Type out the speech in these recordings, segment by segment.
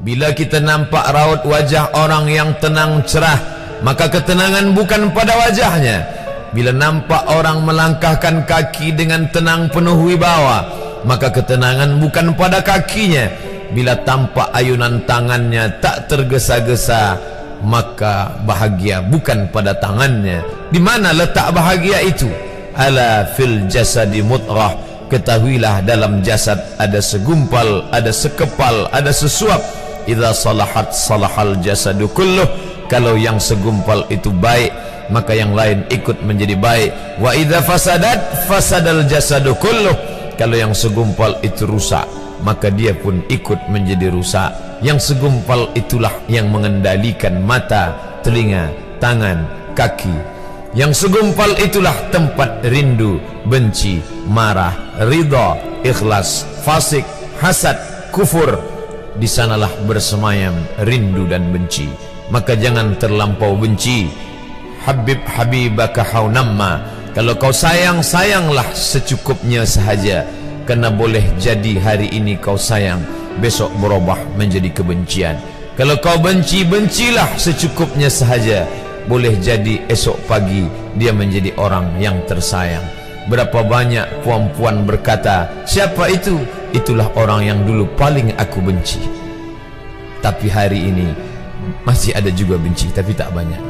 Bila kita nampak raut wajah orang yang tenang cerah, maka ketenangan bukan pada wajahnya. Bila nampak orang melangkahkan kaki dengan tenang penuh wibawa, maka ketenangan bukan pada kakinya. Bila tampak ayunan tangannya tak tergesa-gesa, maka bahagia bukan pada tangannya. Di mana letak bahagia itu? Ala fil jasadi mudrah. Ketahuilah dalam jasad ada segumpal, ada sekepal, ada sesuap. Idza salahat salahal jasadu kulluh. Kalau yang segumpal itu baik, maka yang lain ikut menjadi baik. Wa idza fasadat fasadal jasadu kulluh. Kalau yang segumpal itu rusak, maka dia pun ikut menjadi rusak. Yang segumpal itulah yang mengendalikan mata, telinga, tangan, kaki. Yang segumpal itulah tempat rindu, benci, marah, ridha, ikhlas, fasik, hasad, kufur. Di sanalah bersemayam rindu dan benci. Maka jangan terlampau benci. Habib habibaka haunamma. Kalau kau sayang, sayanglah secukupnya sahaja. Karena boleh jadi hari ini kau sayang, besok berubah menjadi kebencian. Kalau kau benci, bencilah secukupnya sahaja. Boleh jadi esok pagi dia menjadi orang yang tersayang. Berapa banyak puan-puan berkata, siapa itu? Itulah orang yang dulu paling aku benci. Tapi hari ini masih ada juga benci, tapi tak banyak.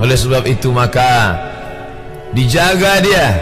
Oleh sebab itu maka dijaga dia.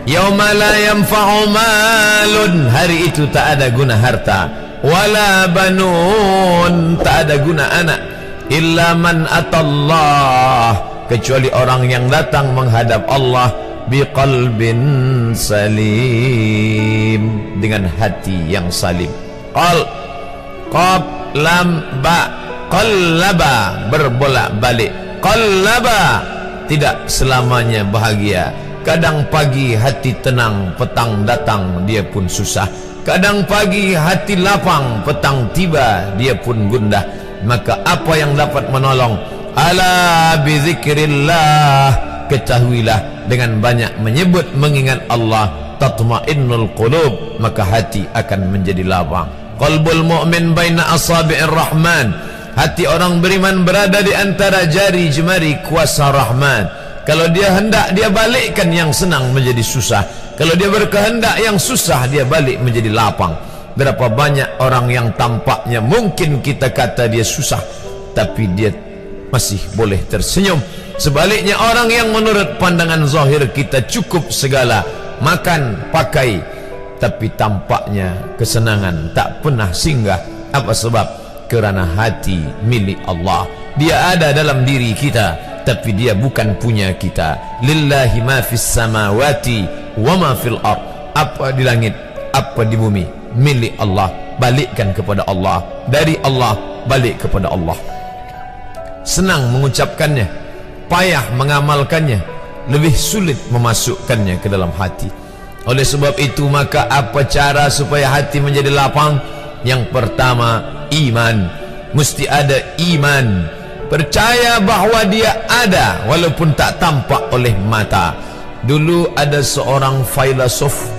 Yauma la yanfa'u malun. Hari itu tak ada guna harta, wala banun, tak ada guna anak, illa man atallah, kecuali orang yang datang menghadap Allah biqalbin salim, dengan hati yang salim. Qaf lam ba, qallaba, berbolak-balik. Qallaba, tidak selamanya bahagia. Kadang pagi hati tenang, petang datang dia pun susah. Kadang pagi hati lapang, petang tiba dia pun gundah. Maka apa yang dapat menolong? Ala bizikrillah, ketahuilah dengan banyak menyebut mengingat Allah, tatmainnul qulub, maka hati akan menjadi lapang. Qalbul mu'min baina asabi'ir rahman, hati orang beriman berada di antara jari jemari kuasa Rahman. Kalau dia hendak, dia balikkan yang senang menjadi susah. Kalau dia berkehendak yang susah, dia balik menjadi lapang. Berapa banyak orang yang tampaknya mungkin kita kata dia susah, tapi dia masih boleh tersenyum. Sebaliknya orang yang menurut pandangan zahir kita cukup segala, makan, pakai, tapi tampaknya kesenangan tak pernah singgah. Apa sebab? Kerana hati milik Allah. Dia ada dalam diri kita, tapi dia bukan punya kita. Lillahi ma fis samawati wa ma fil ard. Apa di langit, apa di bumi, milik Allah. Balikkan kepada Allah, dari Allah balik kepada Allah. Senang mengucapkannya, payah mengamalkannya, lebih sulit memasukkannya ke dalam hati. Oleh sebab itu maka apa cara supaya hati menjadi lapang? Yang pertama, iman. Mesti ada iman, percaya bahawa dia ada walaupun tak tampak oleh mata. Dulu ada seorang filosof,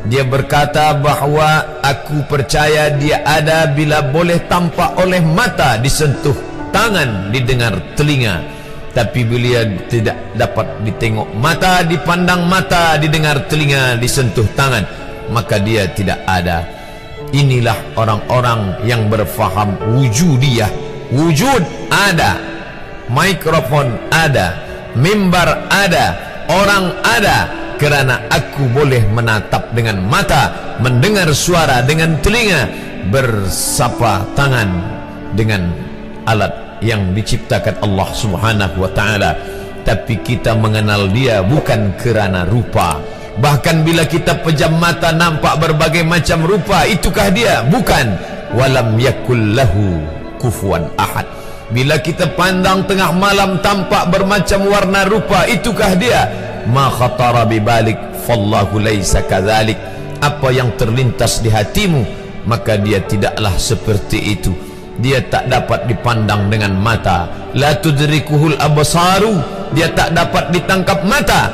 dia berkata bahawa aku percaya dia ada bila boleh tampak oleh mata, disentuh tangan, didengar telinga. Tapi bila tidak dapat ditengok mata, dipandang mata, didengar telinga, disentuh tangan, maka dia tidak ada. Inilah orang-orang yang berfaham wujudiyah. Wujud ada, mikrofon ada, mimbar ada, orang ada, kerana aku boleh menatap dengan mata, mendengar suara dengan telinga, bersapa tangan dengan alat yang diciptakan Allah Subhanahu wa ta'ala. Tapi kita mengenal dia bukan kerana rupa. Bahkan bila kita pejam mata nampak berbagai macam rupa, itukah dia? Bukan. Walam yakul lahu kufuwan ahad. Bila kita pandang tengah malam tampak bermacam warna rupa, itukah dia? Ma khatara bibalik fallahu laisa kadzalik. Apa yang terlintas di hatimu, maka dia tidaklah seperti itu. Dia tak dapat dipandang dengan mata. La tudrikuhul absaru, dia tak dapat ditangkap mata.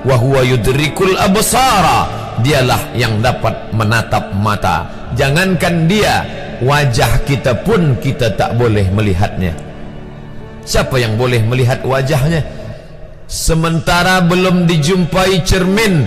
Wa huwa yudrikul absara, dialah yang dapat menatap mata. Jangankan dia, wajah kita pun kita tak boleh melihatnya. Siapa yang boleh melihat wajahnya? Sementara belum dijumpai cermin,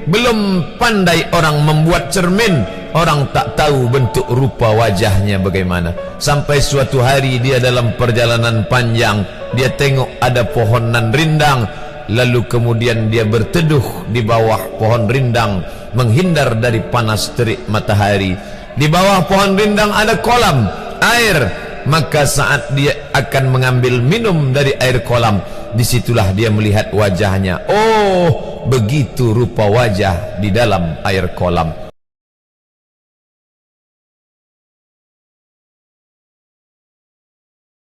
belum pandai orang membuat cermin, orang tak tahu bentuk rupa wajahnya bagaimana. Sampai suatu hari dia dalam perjalanan panjang, dia tengok ada pohonan rindang, lalu kemudian dia berteduh di bawah pohon rindang, menghindar dari panas terik matahari. Di bawah pohon rindang ada kolam air, maka saat dia akan mengambil minum dari air kolam, disitulah dia melihat wajahnya. Oh, begitu rupa wajah di dalam air kolam.